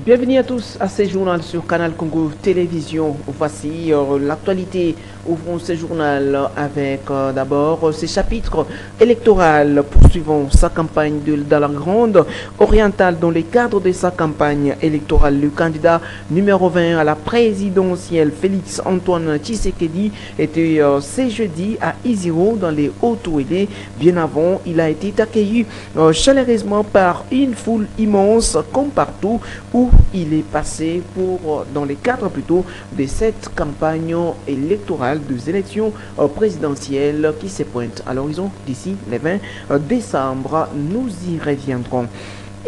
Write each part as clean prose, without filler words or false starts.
Bienvenue à tous à ce journal sur Canal Congo Télévision. Voici l'actualité. Ouvrons ce journal avec d'abord ces chapitres électoraux. Poursuivons sa campagne dans la grande orientale. Dans le cadre de sa campagne électorale, le candidat numéro 20 à la présidentielle, Félix Antoine Tshisekedi, était ce jeudi à Iziro dans les Hauts-Touélé. Bien avant, il a été accueilli chaleureusement par une foule immense comme partout où il est passé dans le cadre plutôt de cette campagne électorale des élections présidentielles qui se pointent à l'horizon d'ici le 20 décembre. Nous y reviendrons.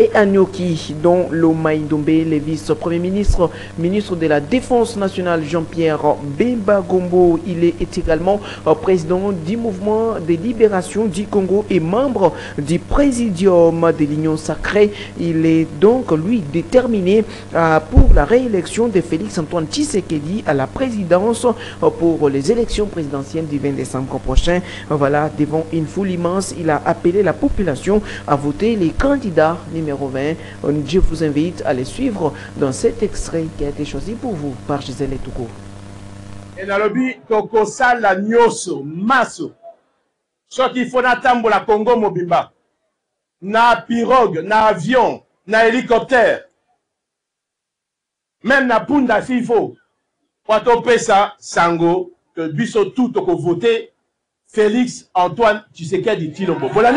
Et Agnoki, dont Lomai Ndombe, le vice-premier ministre, ministre de la Défense nationale Jean-Pierre Bemba Gombo, il est également président du mouvement de libération du Congo et membre du présidium de l'Union sacrée. Il est donc, lui, déterminé pour la réélection de Félix Antoine Tshisekedi à la présidence pour les élections présidentielles du 20 décembre prochain. Voilà, devant une foule immense, il a appelé la population à voter les candidats numéro 20. Je vous invite à les suivre dans cet extrait qui a été choisi pour vous par Gisèle Etouko. Et dans le but, tokosala nyoso, maso. Ce qu'il faut n'attendre la Congo Mobimba. Na pirogue, na avion, na hélicoptère. Même na punda s'il faut. Pour pesa sango, que biso tout toko voter Félix Antoine Tshisekedi Tshilombo. Voilà,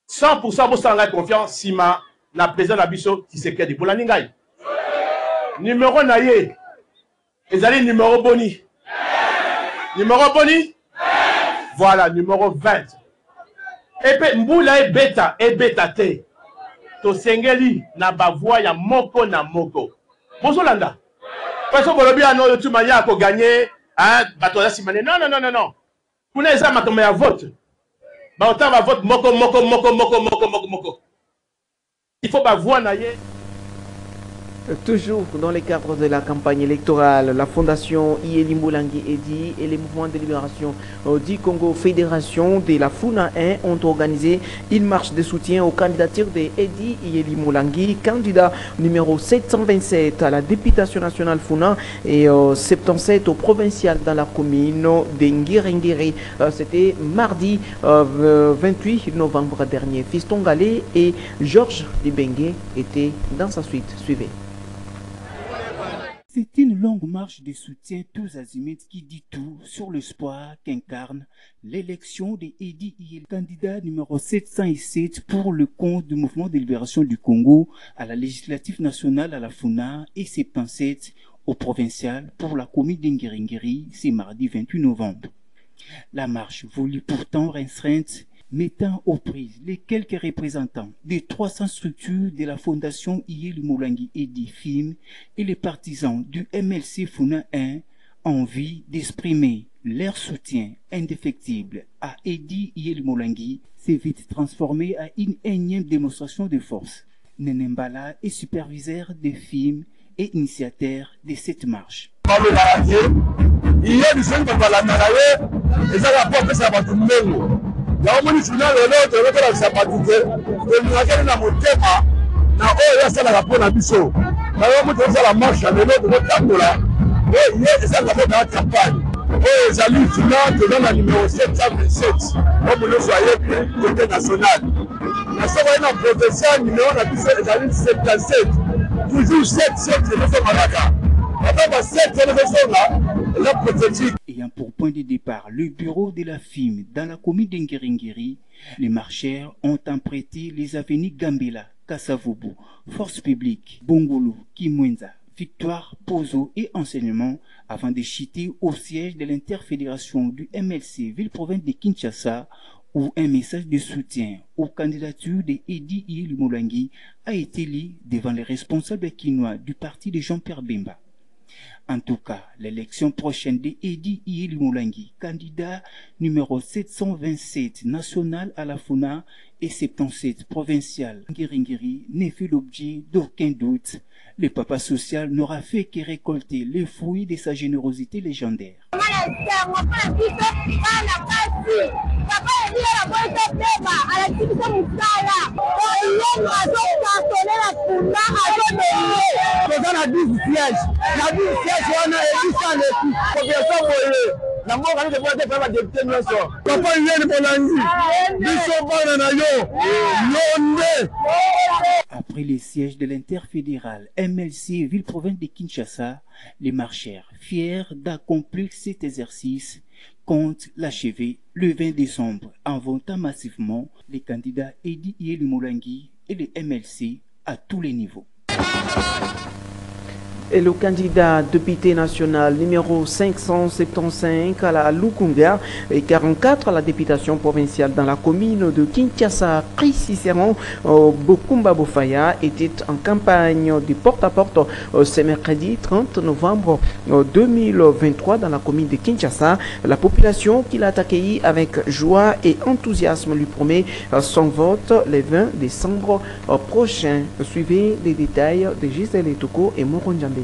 100% vous avez confiance Sima na président de Bisso Tshisekedi pour la Ningai. Numéro naïe. Ils allaient numéro boni. Numéro boni. Voilà, numéro 20. Et puis Mboula et bêta te. To sengeli na bavoie ya moko na moko. Bozolanda. Parce que vous avez un autre manière pour gagner. Hein, batola simane. Non. Vous n'avez pas matomé à vote. Autant va vote moko. Il faut pas voir naïe. Toujours dans le cadre de la campagne électorale, la fondation Iyeli Moulangi Edi et les mouvements de libération du Congo Fédération de la Funa 1 ont organisé une marche de soutien aux candidatures de Edi Iyeli Moulangi, candidat numéro 727 à la députation nationale Funa et 77 au provincial dans la commune de Ngirengiri. C'était mardi 28 novembre dernier. Fiston Galé et Georges Libengue étaient dans sa suite. Suivez. C'est une longue marche de soutien tous azimuts qui dit tout sur l'espoir qu'incarne l'élection de Edi Iyeli, candidat numéro 707 pour le compte du mouvement de libération du Congo à la législative nationale à la Funa et 77 au provincial pour la commune d'Ingiri, c'est mardi 28 novembre. La marche voulue pourtant restreinte, mettant aux prises les quelques représentants des 300 structures de la fondation Iyeli Moulangi Edi FIM et les partisans du MLC Funa 1 envie d'exprimer leur soutien indéfectible à Edi Iyeli Moulangi s'est vite transformé à une énième démonstration de force. Nenembala est superviseur des FIM et initiateur de cette marche. La omoni journal lelo tolokola sapatike tolingakeli na motema na oyo asalaka mpo na biso na oyo tozala marche lelo tokotambola ye ezalaka mpo na campagne oyo ezali fina toza na numéro 727 oyo nyonso ayebi côté national na soko ye na provincial numéro na biso ezali 77 toujours 77 ezosomalaka ata ba 7 ezosonga eza prophétique. Ayant pour point de départ le bureau de la FIM dans la commune d'Ingiri, les marcheurs ont emprunté les avenues Gambela, Kassavoubou, Force publique, Bongolo, Kimwenza, Victoire, Pozo et Enseignement avant de chuter au siège de l'interfédération du MLC ville-province de Kinshasa où un message de soutien aux candidatures de Edi Iyeli Moulangi a été lu devant les responsables quinois du parti de Jean-Pierre Bemba. En tout cas, l'élection prochaine de Edi Iyeli Moulangi, candidat numéro 727 national à la Funa et 77 provincial Ngiri, n'est fait l'objet d'aucun doute. Le papa social n'aura fait que récolter les fruits de sa générosité légendaire. Papa toza na 12 siège na 12 siège wana ebisa lepi population boye na mboka nde bote pa badepute nyonso papa yeni Molangi biso bana na yo nde. Après les sièges de l'interfédéral MLC ville-province de Kinshasa, les marcheurs, fiers d'accomplir cet exercice, comptent l'achever le 20 décembre en votant massivement les candidats Edi Iyeli Molangi et les MLC à tous les niveaux. Et le candidat député national numéro 575 à la Lukunga et 44 à la députation provinciale dans la commune de Kinshasa, Chris Cicéron Bokumba Bofaya était en campagne de porte-à-porte ce mercredi 30 novembre 2023 dans la commune de Kinshasa. La population qui l'a accueilli avec joie et enthousiasme lui promet son vote le 20 décembre prochain. Suivez les détails de Gisèle Etoko et Moronjambe.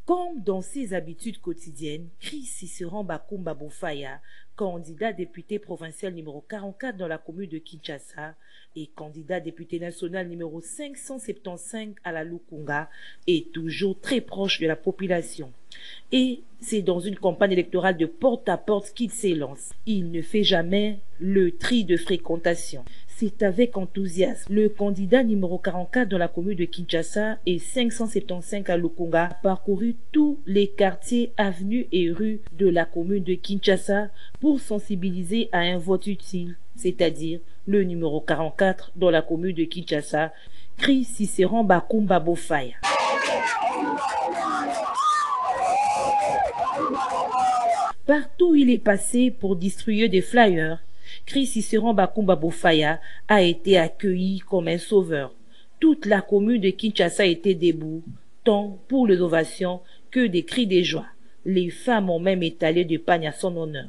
Comme dans ses habitudes quotidiennes, Chris Cicéron Bakumba Bofaya, candidat député provincial numéro 44 dans la commune de Kinshasa et candidat député national numéro 575 à la Lukunga, est toujours très proche de la population. Et c'est dans une campagne électorale de porte-à-porte qu'il s'élance. Il ne fait jamais le tri de fréquentation. C'est avec enthousiasme. Le candidat numéro 44 dans la commune de Kinshasa et 575 à Lukunga a parcouru tous les quartiers, avenues et rues de la commune de Kinshasa pour sensibiliser à un vote utile, c'est-à-dire le numéro 44 dans la commune de Kinshasa, Chris Cicéron Bakumba Bofaya. Partout où il est passé pour distribuer des flyers, Chris Cicéron Bakumba Bofaya a été accueilli comme un sauveur. Toute la commune de Kinshasa était debout, tant pour les ovations que des cris de joie. Les femmes ont même étalé du pagne à son honneur.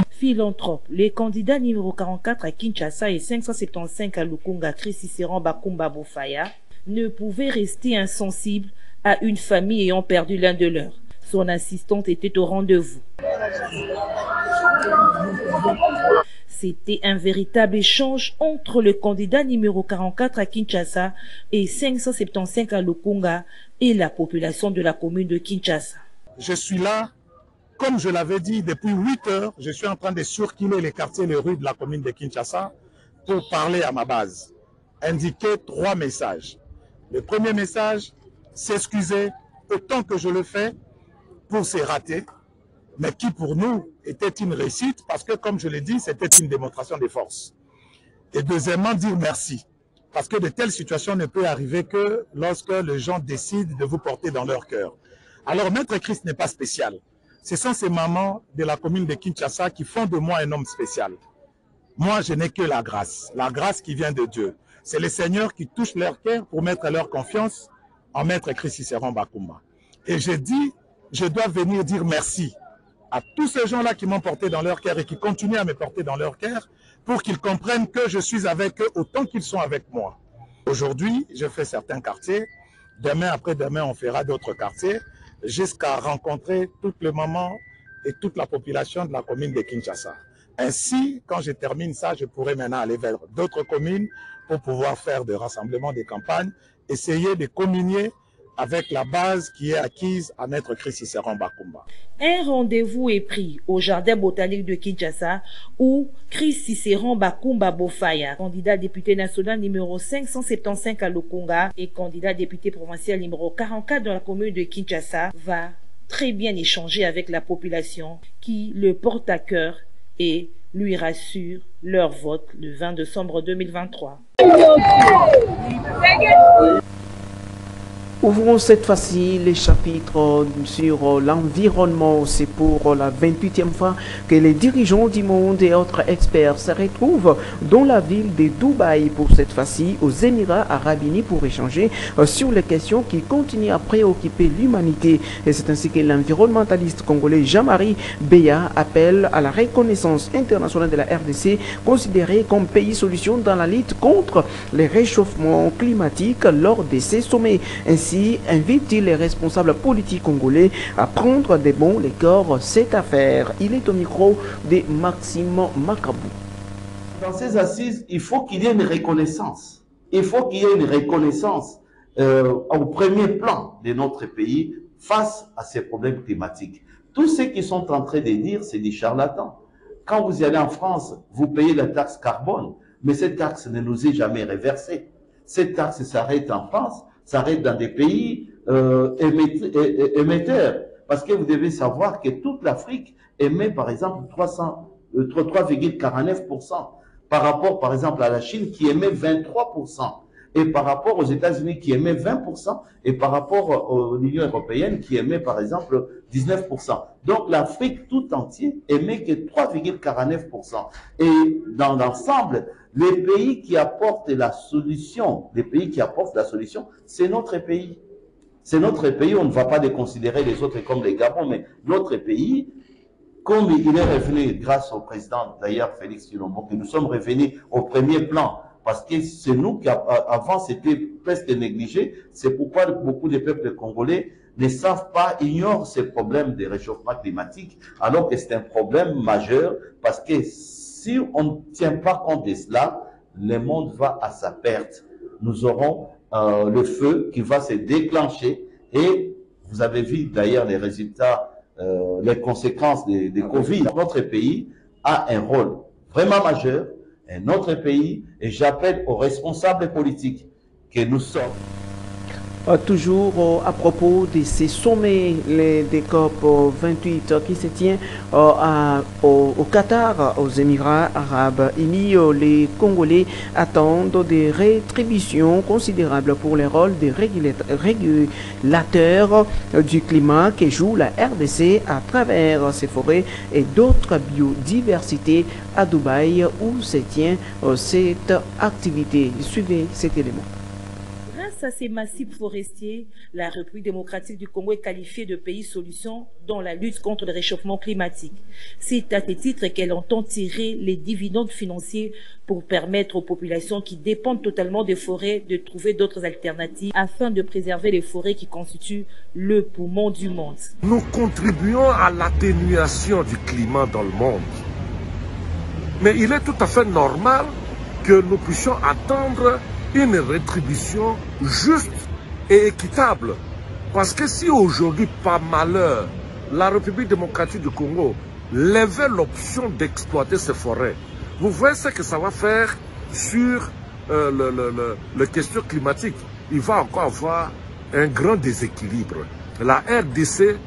Philanthrope, les candidats numéro 44 à Kinshasa et 575 à Lukunga, Chris Cicéron Bakumba Bofaya, ne pouvaient rester insensibles à une famille ayant perdu l'un de leurs. Son assistante était au rendez-vous. C'était un véritable échange entre le candidat numéro 44 à Kinshasa et 575 à Lukunga et la population de la commune de Kinshasa. Je suis là, comme je l'avais dit, depuis 8 heures, je suis en train de circuler les quartiers et les rues de la commune de Kinshasa pour parler à ma base, indiquer 3 messages. Le premier message, s'excuser autant que je le fais pour ces ratés, mais qui pour nous était une réussite parce que, comme je l'ai dit, c'était une démonstration de force. Et deuxièmement, dire merci, parce que de telles situations ne peuvent arriver que lorsque les gens décident de vous porter dans leur cœur. Alors, Maître Christ n'est pas spécial. Ce sont ces mamans de la commune de Kinshasa qui font de moi un homme spécial. Moi, je n'ai que la grâce qui vient de Dieu. C'est le Seigneur qui touche leur cœur pour mettre leur confiance en Maître Christ Cicéron Bakumba. Et je dis, je dois venir dire merci à tous ces gens-là qui m'ont porté dans leur cœur et qui continuent à me porter dans leur cœur pour qu'ils comprennent que je suis avec eux autant qu'ils sont avec moi. Aujourd'hui, je fais certains quartiers. Demain, après-demain, on fera d'autres quartiers jusqu'à rencontrer toutes les mamans et toute la population de la commune de Kinshasa. Ainsi, quand je termine ça, je pourrai maintenant aller vers d'autres communes pour pouvoir faire des rassemblements, des campagnes, essayer de communier avec la base qui est acquise à Maître Chris Cicéron Bakumba. Un rendez-vous est pris au jardin botanique de Kinshasa où Chris Cicéron Bakumba Bofaya, candidat député national numéro 575 à Lukunga et candidat député provincial numéro 44 dans la commune de Kinshasa, va très bien échanger avec la population qui le porte à cœur et lui rassure leur vote le 20 décembre 2023. Ouvrons cette fois-ci les chapitres sur l'environnement. C'est pour la 28e fois que les dirigeants du monde et autres experts se retrouvent dans la ville de Dubaï, pour cette fois-ci aux Émirats Arabes Unis, pour échanger sur les questions qui continuent à préoccuper l'humanité. Et c'est ainsi que l'environnementaliste congolais Jean-Marie Beya appelle à la reconnaissance internationale de la RDC, considérée comme pays solution dans la lutte contre les réchauffements climatiques lors de ces sommets. Ainsi, invite-t-il les responsables politiques congolais à prendre des bons les corps cette affaire. Il est au micro de Maxime Macabou. Dans ces assises, il faut qu'il y ait une reconnaissance. Il faut qu'il y ait une reconnaissance au premier plan de notre pays face à ces problèmes climatiques. Tous ceux qui sont en train de dire, c'est des charlatans. Quand vous y allez en France, vous payez la taxe carbone, mais cette taxe ne nous est jamais reversée. Cette taxe s'arrête en France, s'arrête dans des pays émetteurs. Parce que vous devez savoir que toute l'Afrique émet par exemple 3,49% par rapport par exemple à la Chine qui émet 23%. Et par rapport aux États-Unis qui émet 20%, et par rapport à l'Union européenne qui émet par exemple 19%. Donc l'Afrique tout entier émet que 3,49%. Et dans l'ensemble, les pays qui apportent la solution, c'est notre pays. C'est notre pays, on ne va pas les considérer les autres comme les Gabon, mais notre pays, comme il est revenu grâce au président d'ailleurs Félix Tshilombo, que nous sommes revenus au premier plan, parce que c'est nous qui, avant, c'était presque négligé. C'est pourquoi beaucoup de peuples congolais ne savent pas, ignorent ces problèmes de réchauffement climatique, alors que c'est un problème majeur, parce que si on ne tient pas compte de cela, le monde va à sa perte. Nous aurons le feu qui va se déclencher, et vous avez vu d'ailleurs les résultats, les conséquences de Covid. Notre pays a un rôle vraiment majeur, un autre pays, et j'appelle aux responsables politiques que nous sommes. Toujours à propos de ces sommets des COP 28 qui se tient au Qatar, aux Émirats Arabes Unis, les Congolais attendent des rétributions considérables pour les rôles des régulateurs du climat que joue la RDC à travers ses forêts et d'autres biodiversités à Dubaï où se tient cette activité. Suivez cet élément. Grâce à ces massifs forestiers, la République démocratique du Congo est qualifiée de pays solution dans la lutte contre le réchauffement climatique. C'est à ce titre qu'elle entend tirer les dividendes financiers pour permettre aux populations qui dépendent totalement des forêts de trouver d'autres alternatives afin de préserver les forêts qui constituent le poumon du monde. Nous contribuons à l'atténuation du climat dans le monde. Mais il est tout à fait normal que nous puissions attendre une rétribution juste et équitable. Parce que si aujourd'hui, par malheur, la République démocratique du Congo levait l'option d'exploiter ces forêts, vous voyez ce que ça va faire sur les questions climatiques. Il va encore avoir un grand déséquilibre. La RDC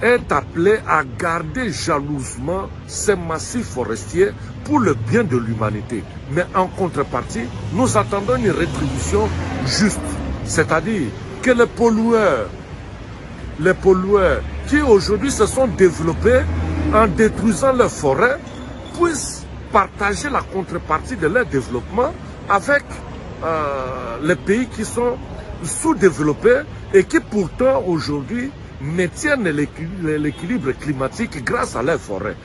est appelée à garder jalousement ces massifs forestiers pour le bien de l'humanité. Mais en contrepartie, nous attendons une rétribution juste. C'est-à-dire que les pollueurs qui aujourd'hui se sont développés en détruisant leurs forêts puissent partager la contrepartie de leur développement avec les pays qui sont sous-développés et qui pourtant aujourd'hui maintiennent l'équilibre climatique grâce à leurs forêts.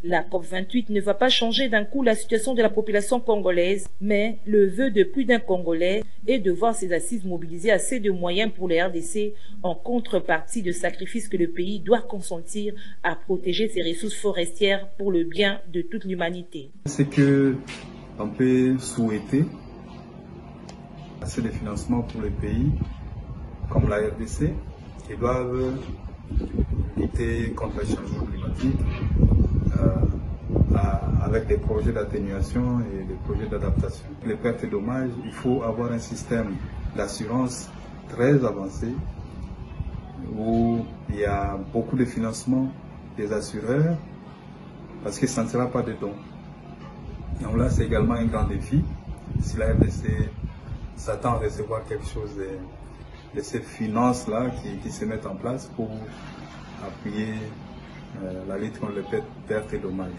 La COP28 ne va pas changer d'un coup la situation de la population congolaise, mais le vœu de plus d'un Congolais est de voir ces assises mobiliser assez de moyens pour les RDC en contrepartie de sacrifices que le pays doit consentir à protéger ses ressources forestières pour le bien de toute l'humanité. C'est que on peut souhaiter assez de financement pour les pays comme la RDC qui doivent lutter contre le changement climatique avec des projets d'atténuation et des projets d'adaptation. Les pertes et dommages, il faut avoir un système d'assurance très avancé où il y a beaucoup de financement des assureurs parce que ça ne sera pas de dons. Donc là, c'est également un grand défi. Si la RDC s'attend à recevoir quelque chose de ces finances-là qui se mettent en place pour appuyer la lutte contre les pertes et dommages.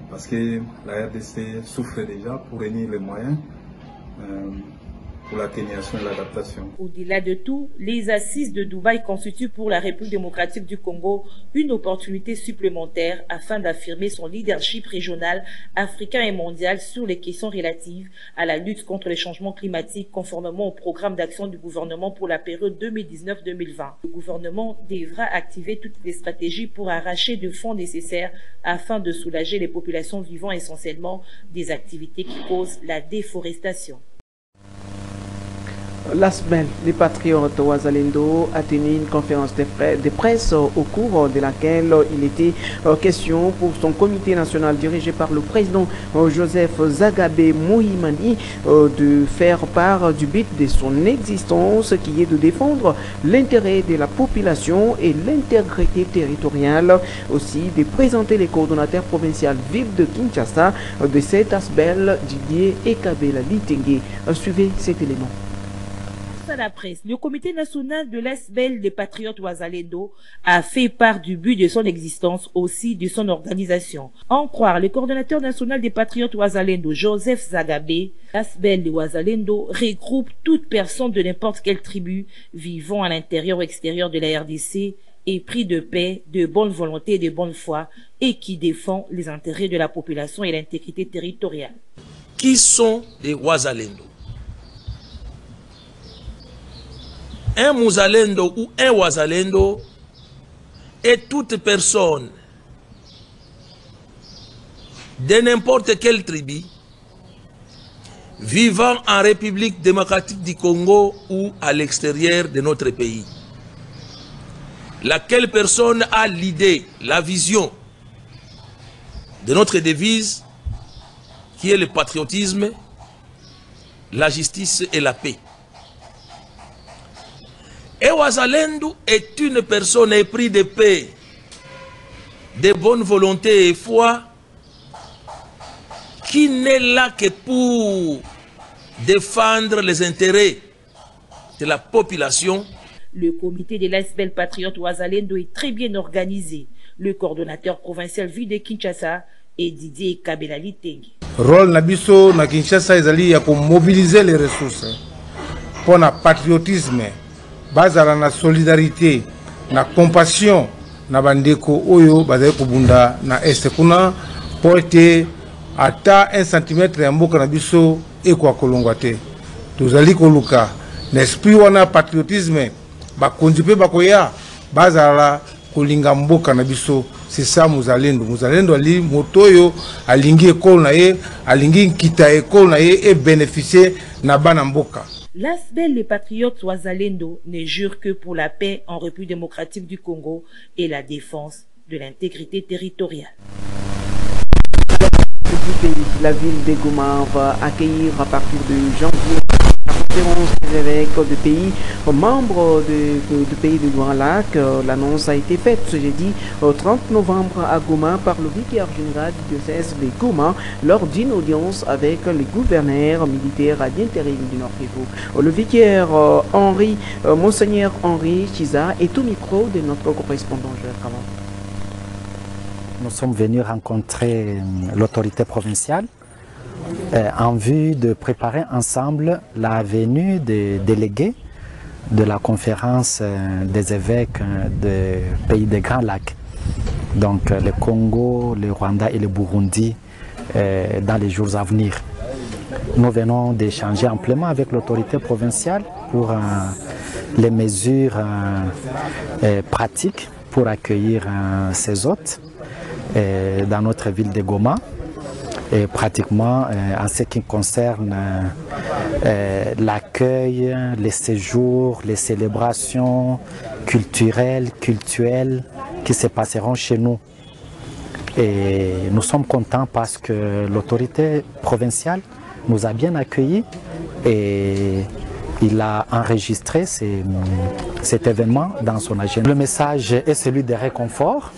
Parce que la RDC souffre déjà pour réunir les moyens. pour l'atténuation et l'adaptation. Au-delà de tout, les assises de Dubaï constituent pour la République démocratique du Congo une opportunité supplémentaire afin d'affirmer son leadership régional, africain et mondial sur les questions relatives à la lutte contre les changements climatiques conformément au programme d'action du gouvernement pour la période 2019-2020. Le gouvernement devra activer toutes les stratégies pour arracher des fonds nécessaires afin de soulager les populations vivant essentiellement des activités qui causent la déforestation. La semaine, les patriotes Ouazalendo a tenu une conférence de presse au cours de laquelle il était question pour son comité national dirigé par le président Joseph Zagabé Mohimani de faire part du but de son existence qui est de défendre l'intérêt de la population et l'intégrité territoriale, aussi de présenter les coordonnateurs provinciaux vifs de Kinshasa de cet ASBEL, Didier et Kabela Litenge. Suivez cet élément. À la presse, le comité national de l'ASBEL des patriotes Ouazalendo a fait part du but de son existence, aussi de son organisation. En croire le coordonnateur national des patriotes Ouazalendo, Joseph Zagabé, l'ASBEL de Ouazalendo regroupe toute personne de n'importe quelle tribu vivant à l'intérieur ou extérieur de la RDC, épris de paix, de bonne volonté et de bonne foi, et qui défend les intérêts de la population et l'intégrité territoriale. Qui sont les Ouazalendo? Un Mouzalendo ou un Ouazalendo est toute personne de n'importe quelle tribu vivant en République démocratique du Congo ou à l'extérieur de notre pays. Laquelle personne a l'idée, la vision de notre devise qui est le patriotisme, la justice et la paix. Et Ouazalendo est une personne éprise de paix, de bonne volonté et foi, qui n'est là que pour défendre les intérêts de la population. Le comité de l'ASBEL Patriote Ouazalendo est très bien organisé. Le coordonnateur provincial vu de Kinshasa est Didier Kabela Litenge. Rôle Nabiso na Kinshasa ezali ya mobiliser les ressources pour le patriotisme. Bazala na solidarité, na compassion, na bandeko oyo bazali kubunda na este kuna porte ata 1 cm ya mboka na biso ekwa kolongwa te. Tozali koluka na esprit wana patriotisme bakonzi pe bakoya bazala kolinga mboka na biso. C'est ça Mouzalendo. Mouzalendo ali motoyo alingi ekole na ye, alingi nkita ekole na ye et bénéficier na bana mboka. L'ASBEL, les patriotes Ouazalendo, ne jure que pour la paix en République démocratique du Congo et la défense de l'intégrité territoriale. Du pays, la ville de Goma va accueillir à partir de janvier la conférence des évêques de pays membres du pays de Grand Lac. L'annonce a été faite ce jeudi 30 novembre à Goma par le vicaire général du diocèse de Goma lors d'une audience avec les gouverneurs militaires à l'intérim du Nord-Kivu. Le vicaire Monseigneur Henri Chiza est au micro de notre correspondant Joël Kaman. Nous sommes venus rencontrer l'autorité provinciale en vue de préparer ensemble la venue des délégués de la conférence des évêques des pays des Grands Lacs, donc le Congo, le Rwanda et le Burundi dans les jours à venir. Nous venons d'échanger amplement avec l'autorité provinciale pour les mesures pratiques pour accueillir ces hôtes dans notre ville de Goma. Et pratiquement en ce qui concerne l'accueil, les séjours, les célébrations culturelles qui se passeront chez nous. Et nous sommes contents parce que l'autorité provinciale nous a bien accueillis et il a enregistré cet événement dans son agenda. Le message est celui de réconfort.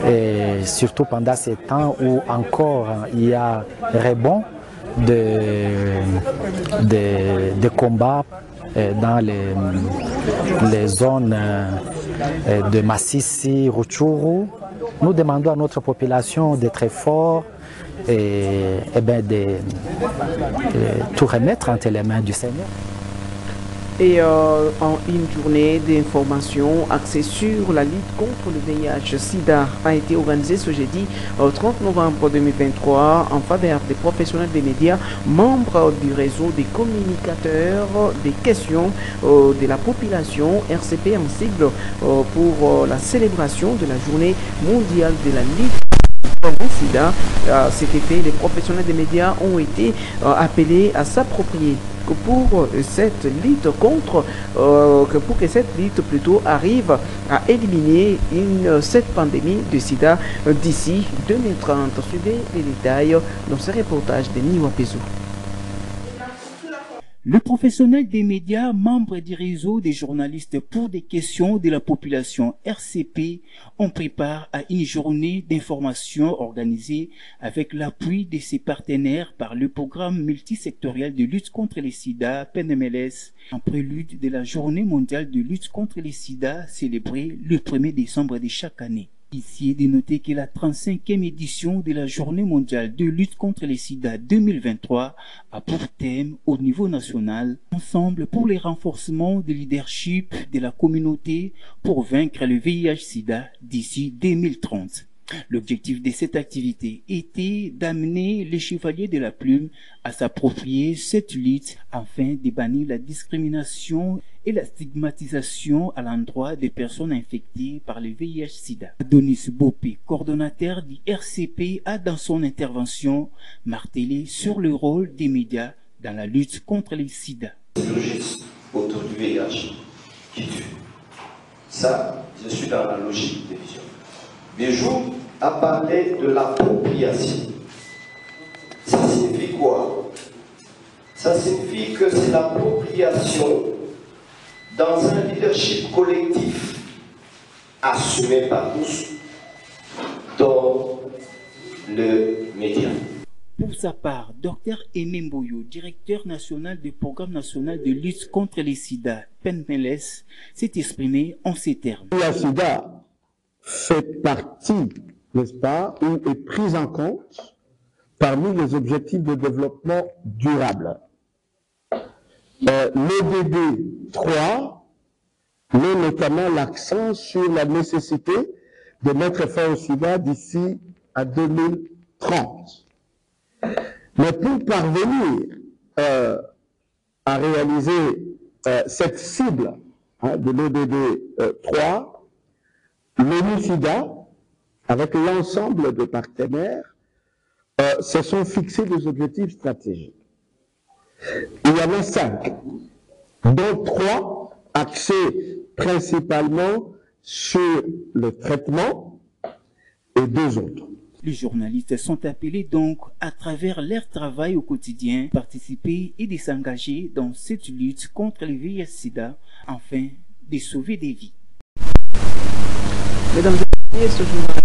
Et surtout pendant ces temps où encore il y a rebond de combats dans les zones de Massissi, Rutshuru nous demandons à notre population d'être forts et de tout remettre entre les mains du Seigneur. Et en une journée d'information axée sur la lutte contre le VIH-Sida a été organisée ce jeudi 30 novembre 2023 en faveur des professionnels des médias, membres du réseau des communicateurs des questions de la population RCP en sigle pour la célébration de la journée mondiale de la lutte contre le sida. Cet effet, les professionnels des médias ont été appelés à s'approprier pour cette lutte pour que cette lutte plutôt arrive à éliminer cette pandémie de sida d'ici 2030. Suivez les détails dans ce reportage de Niwa Pezo. Le professionnel des médias, membre du réseau des journalistes pour des questions de la population RCP, on prépare à une journée d'information organisée avec l'appui de ses partenaires par le programme multisectoriel de lutte contre les sida, PNMLS, en prélude de la journée mondiale de lutte contre les sida célébrée le 1er décembre de chaque année. Ici est de noter que la 35e édition de la Journée mondiale de lutte contre les sida 2023 a pour thème au niveau national Ensemble pour le renforcement du leadership de la communauté pour vaincre le VIH-Sida d'ici 2030. L'objectif de cette activité était d'amener les chevaliers de la plume à s'approprier cette lutte afin de bannir la discrimination et la stigmatisation à l'endroit des personnes infectées par le VIH-Sida. Adonis Bopé, coordonnateur du RCP, a dans son intervention martelé sur le rôle des médias dans la lutte contre le sida. Logiste autour du VIH qui tue. Ça, je suis dans la logique des visions. Bijou a parlé de l'appropriation. Ça signifie quoi? Ça signifie que c'est l'appropriation dans un leadership collectif assumé par tous dans le média. Pour sa part, Dr Aimé Mboyo, directeur national du programme national de lutte contre les sida, PNMLS, s'est exprimé en ces termes. Le sida fait partie, n'est-ce pas, ou est prise en compte parmi les objectifs de développement durable. L'ODD 3 met notamment l'accent sur la nécessité de mettre fin au sida d'ici à 2030. Mais pour parvenir à réaliser cette cible de l'ODD 3, l'ONU-SIDA, avec l'ensemble des partenaires, se sont fixés des objectifs stratégiques. Il y en a 5, dont 3 axés principalement sur le traitement et 2 autres. Les journalistes sont appelés donc, à travers leur travail au quotidien, participer et de s'engager dans cette lutte contre le VIH-Sida afin de sauver des vies. Mesdames et messieurs, ce journal